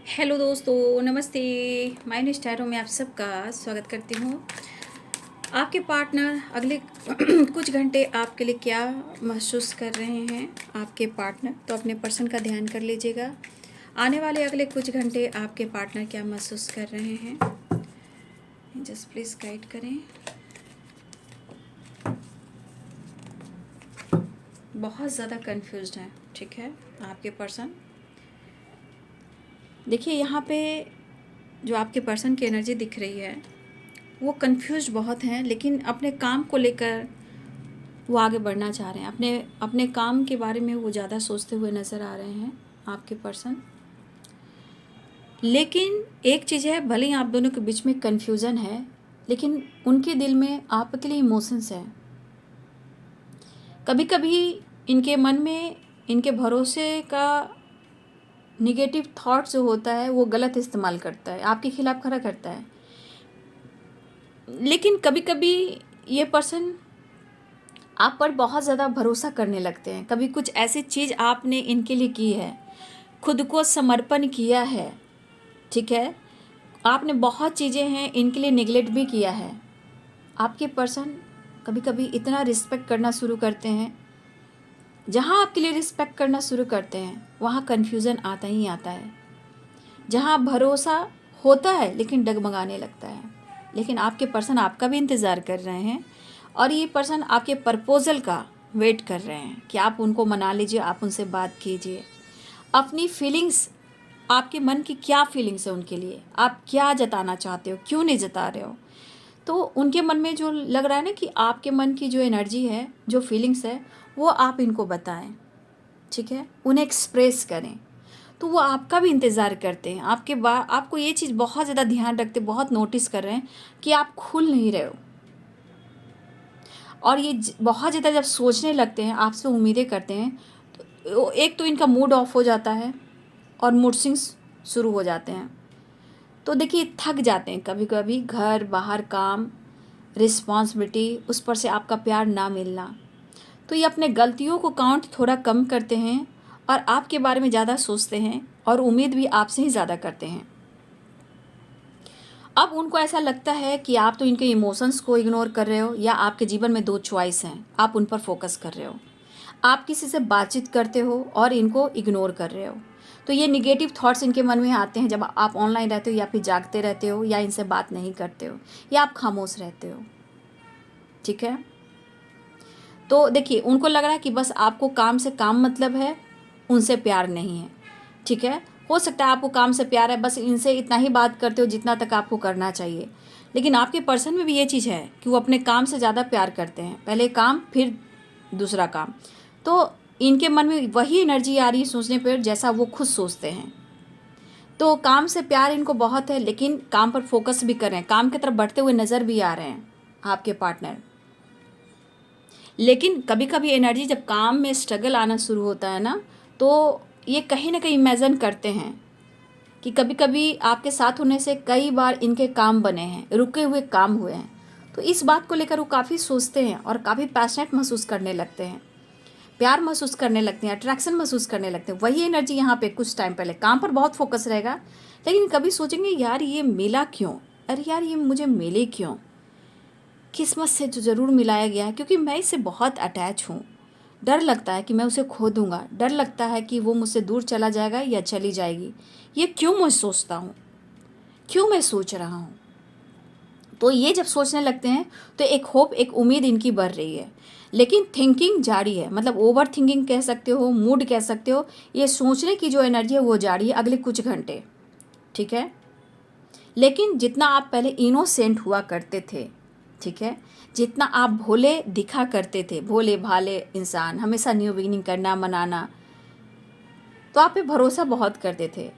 Hello दोस्तों, नमस्ते। Mind स्टारो में आप सबका स्वागत करती हूँ। आपके पार्टनर अगले कुछ घंटे आपके लिए क्या महसूस कर रहे हैं? आपके पार्टनर तो अपने पर्सन का ध्यान कर लीजिएगा। आने वाले अगले कुछ घंटे आपके पार्टनर क्या महसूस कर रहे हैं, जस्ट प्लीज़ गाइड करें। बहुत ज़्यादा कंफ्यूज्ड हैं, ठीक है आपके पर्सन। देखिए यहाँ पे जो आपके पर्सन की एनर्जी दिख रही है वो कंफ्यूज बहुत हैं, लेकिन अपने काम को लेकर वो आगे बढ़ना चाह रहे हैं। अपने अपने काम के बारे में वो ज़्यादा सोचते हुए नज़र आ रहे हैं आपके पर्सन। लेकिन एक चीज़ है, भले ही आप दोनों के बीच में कन्फ्यूज़न है, लेकिन उनके दिल में आपके लिए इमोशंस हैं। कभी कभी इनके मन में इनके भरोसे का निगेटिव थॉट जो होता है वो गलत इस्तेमाल करता है, आपके खिलाफ़ खड़ा करता है। लेकिन कभी कभी ये पर्सन आप पर बहुत ज़्यादा भरोसा करने लगते हैं। कभी कुछ ऐसी चीज़ आपने इनके लिए की है, खुद को समर्पण किया है, ठीक है। आपने बहुत चीज़ें हैं इनके लिए निगलेक्ट भी किया है। आपके पर्सन कभी कभी इतना रिस्पेक्ट करना शुरू करते हैं, जहाँ आपके लिए रिस्पेक्ट करना शुरू करते हैं वहाँ कन्फ्यूज़न आता ही आता है। जहाँ भरोसा होता है लेकिन डगमगाने लगता है। लेकिन आपके पर्सन आपका भी इंतज़ार कर रहे हैं, और ये पर्सन आपके प्रपोज़ल का वेट कर रहे हैं कि आप उनको मना लीजिए, आप उनसे बात कीजिए। अपनी फीलिंग्स, आपके मन की क्या फीलिंग्स है उनके लिए, आप क्या जताना चाहते हो, क्यों नहीं जता रहे हो। तो उनके मन में जो लग रहा है ना, कि आपके मन की जो एनर्जी है, जो फीलिंग्स है, वो आप इनको बताएं, ठीक है, उन्हें एक्सप्रेस करें। तो वो आपका भी इंतज़ार करते हैं। आपको ये चीज़ बहुत ज़्यादा ध्यान रखते, बहुत नोटिस कर रहे हैं कि आप खुल नहीं रहे हो। और ये बहुत ज़्यादा जब सोचने लगते हैं, आपसे उम्मीदें करते हैं, तो एक तो इनका मूड ऑफ हो जाता है और मूड स्विंग्स शुरू हो जाते हैं। तो देखिए थक जाते हैं कभी कभी, घर बाहर काम, रिस्पॉन्सिबिलिटी, उस पर से आपका प्यार ना मिलना। तो ये अपने गलतियों को काउंट थोड़ा कम करते हैं और आपके बारे में ज़्यादा सोचते हैं और उम्मीद भी आपसे ही ज़्यादा करते हैं। अब उनको ऐसा लगता है कि आप तो इनके इमोशंस को इग्नोर कर रहे हो, या आपके जीवन में दो चॉइस हैं, आप उन पर फोकस कर रहे हो। आप किसी से बातचीत करते हो और इनको इग्नोर कर रहे हो। तो ये निगेटिव थॉट्स इनके मन में आते हैं जब आप ऑनलाइन रहते हो, या फिर जागते रहते हो, या इनसे बात नहीं करते हो, या आप खामोश रहते हो, ठीक है। तो देखिए उनको लग रहा है कि बस आपको काम से काम मतलब है, उनसे प्यार नहीं है, ठीक है। हो सकता है आपको काम से प्यार है, बस इनसे इतना ही बात करते हो जितना तक आपको करना चाहिए। लेकिन आपके पर्सन में भी ये चीज़ है कि वो अपने काम से ज़्यादा प्यार करते हैं, पहले काम फिर दूसरा काम। तो इनके मन में वही एनर्जी आ रही है सोचने पर जैसा वो खुद सोचते हैं। तो काम से प्यार इनको बहुत है, लेकिन काम पर फोकस भी कर रहे हैं, काम की तरफ बढ़ते हुए नज़र भी आ रहे हैं आपके पार्टनर। लेकिन कभी कभी एनर्जी जब काम में स्ट्रगल आना शुरू होता है ना, तो ये कहीं ना कहीं इमेजिन करते हैं कि कभी कभी आपके साथ होने से कई बार इनके काम बने हैं, रुके हुए काम हुए हैं। तो इस बात को लेकर वो काफ़ी सोचते हैं और काफ़ी पैशनेट महसूस करने लगते हैं, प्यार महसूस करने लगते हैं, अट्रैक्शन महसूस करने लगते हैं। वही एनर्जी यहाँ पे कुछ टाइम पहले काम पर बहुत फोकस रहेगा, लेकिन कभी सोचेंगे यार ये मिला क्यों, अरे यार ये मुझे मिले क्यों, किस्मत से जो ज़रूर मिलाया गया है, क्योंकि मैं इससे बहुत अटैच हूँ। डर लगता है कि मैं उसे खो दूँगा, डर लगता है कि वो मुझसे दूर चला जाएगा या चली जाएगी। ये क्यों मैं सोचता हूँ, क्यों मैं सोच रहा हूँ। तो ये जब सोचने लगते हैं तो एक होप, एक उम्मीद इनकी बढ़ रही है। लेकिन थिंकिंग जारी है, मतलब ओवर थिंकिंग कह सकते हो, मूड कह सकते हो। ये सोचने की जो एनर्जी है वो जारी है अगले कुछ घंटे, ठीक है। लेकिन जितना आप पहले इनोसेंट हुआ करते थे, ठीक है, जितना आप भोले दिखा करते थे, भोले भाले इंसान, हमेशा न्यू बिगिनिंग करना, मनाना, तो आप पे भरोसा बहुत करते थे।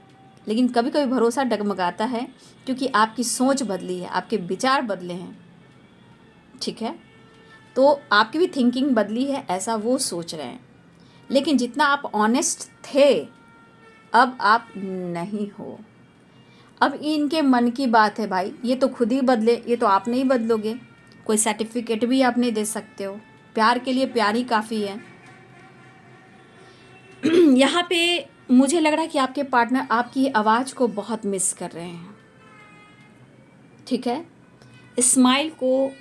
लेकिन कभी कभी भरोसा डगमगाता है, क्योंकि आपकी सोच बदली है, आपके विचार बदले हैं, ठीक है। तो आपकी भी थिंकिंग बदली है, ऐसा वो सोच रहे हैं। लेकिन जितना आप ऑनेस्ट थे, अब आप नहीं हो। अब इनके मन की बात है भाई, ये तो खुद ही बदले, ये तो आप नहीं बदलोगे। कोई सर्टिफिकेट भी आप नहीं दे सकते हो, प्यार के लिए प्यार ही काफ़ी है। यहाँ पे मुझे लग रहा है कि आपके पार्टनर आपकी आवाज़ को बहुत मिस कर रहे हैं, ठीक है। स्माइल को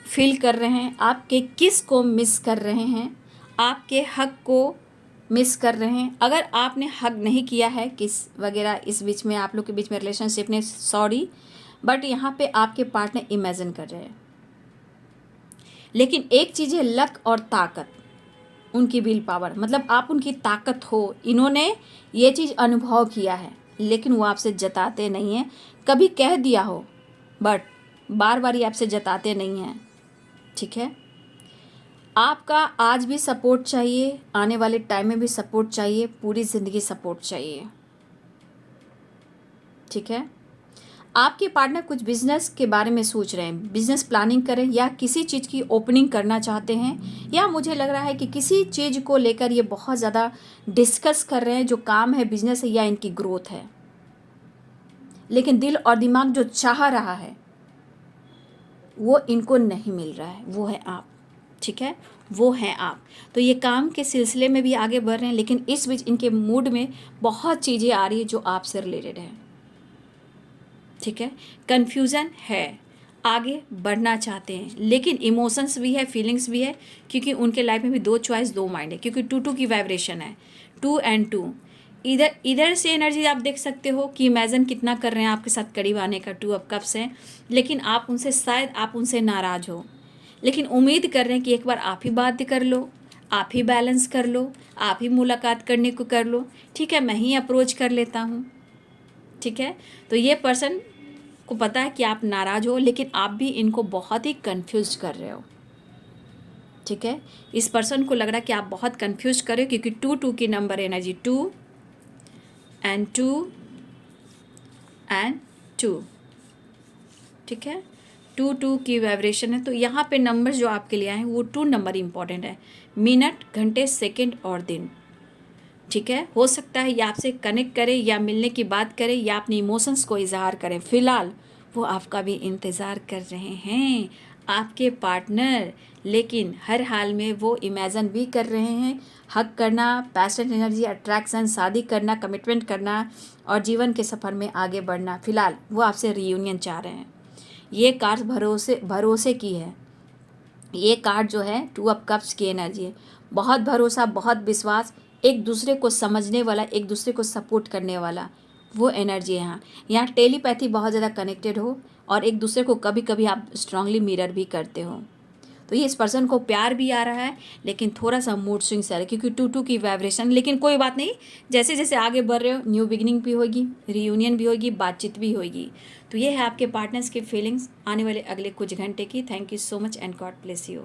फील कर रहे हैं, आपके किस को मिस कर रहे हैं, आपके हक को मिस कर रहे हैं। अगर आपने हक नहीं किया है किस वगैरह इस बीच में, आप लोग के बीच में रिलेशनशिप ने, सॉरी, बट यहाँ पे आपके पार्टनर इमेजिन कर रहे हैं। लेकिन एक चीज़ है लक और ताकत, उनकी विल पावर, मतलब आप उनकी ताकत हो। इन्होंने ये चीज़ अनुभव किया है लेकिन वो आपसे जताते नहीं हैं। कभी कह दिया हो बट बार बार ये आपसे जताते नहीं हैं, ठीक है। आपका आज भी सपोर्ट चाहिए, आने वाले टाइम में भी सपोर्ट चाहिए, पूरी ज़िंदगी सपोर्ट चाहिए, ठीक है। आपके पार्टनर कुछ बिजनेस के बारे में सोच रहे हैं, बिजनेस प्लानिंग करें या किसी चीज़ की ओपनिंग करना चाहते हैं, या मुझे लग रहा है कि किसी चीज़ को लेकर ये बहुत ज़्यादा डिस्कस कर रहे हैं, जो काम है, बिजनेस है या इनकी ग्रोथ है। लेकिन दिल और दिमाग जो चाह रहा है वो इनको नहीं मिल रहा है, वो है आप, ठीक है, वो हैं आप। तो ये काम के सिलसिले में भी आगे बढ़ रहे हैं, लेकिन इस बीच इनके मूड में बहुत चीज़ें आ रही है जो आपसे रिलेटेड है, ठीक है। कन्फ्यूज़न है, आगे बढ़ना चाहते हैं लेकिन इमोशंस भी है, फीलिंग्स भी है, क्योंकि उनके लाइफ में भी दो चॉइस, दो माइंड है, क्योंकि 2-2 की वाइब्रेशन है, 2 and 2। इधर से एनर्जी आप देख सकते हो कि इमेजिन कितना कर रहे हैं आपके साथ करीब आने का, 2 ऑफ कप्स है, लेकिन आप उनसे शायद आप उनसे नाराज़ हो, लेकिन उम्मीद कर रहे हैं कि एक बार आप ही बात कर लो, आप ही बैलेंस कर लो, आप ही मुलाकात करने को कर लो, ठीक है, मैं ही अप्रोच कर लेता हूँ, ठीक है। तो ये पर्सन को पता है कि आप नाराज़ हो, लेकिन आप भी इनको बहुत ही कंफ्यूज कर रहे हो, ठीक है। इस पर्सन को लग रहा है कि आप बहुत कंफ्यूज कर रहे हो, क्योंकि 2-2 की नंबर एनर्जी, 2 and 2 and 2, ठीक है, 2-2 की वाइब्रेशन है। तो यहाँ पे नंबर जो आपके लिए आए हैं वो 2 नंबर इंपॉर्टेंट है, मिनट, घंटे, सेकंड और दिन, ठीक है। हो सकता है या आपसे कनेक्ट करें या मिलने की बात करें या अपनी इमोशंस को इजहार करें। फ़िलहाल वो आपका भी इंतज़ार कर रहे हैं, आपके पार्टनर, लेकिन हर हाल में वो इमेजिन भी कर रहे हैं हक करना, पैशन, एनर्जी, अट्रैक्शन, शादी करना, कमिटमेंट करना और जीवन के सफ़र में आगे बढ़ना। फ़िलहाल वो आपसे रीयूनियन चाह रहे हैं। ये कार्ड भरोसे की है, ये कार्ड जो है 2 ऑफ कप्स की एनर्जी है, बहुत भरोसा, बहुत विश्वास, एक दूसरे को समझने वाला, एक दूसरे को सपोर्ट करने वाला, वो एनर्जी है। यहाँ टेलीपैथी बहुत ज़्यादा कनेक्टेड हो और एक दूसरे को कभी कभी आप स्ट्रांगली मिरर भी करते हो। तो ये इस पर्सन को प्यार भी आ रहा है लेकिन थोड़ा सा मूड स्विंग्स आ रहा है, क्योंकि 2-2 की वाइब्रेशन। लेकिन कोई बात नहीं, जैसे जैसे आगे बढ़ रहे हो न्यू बिगिनिंग भी होगी, रीयूनियन भी होगी, बातचीत भी होगी। तो ये है आपके पार्टनर्स की फीलिंग्स आने वाले अगले कुछ घंटे की। Thank you so much and God bless you.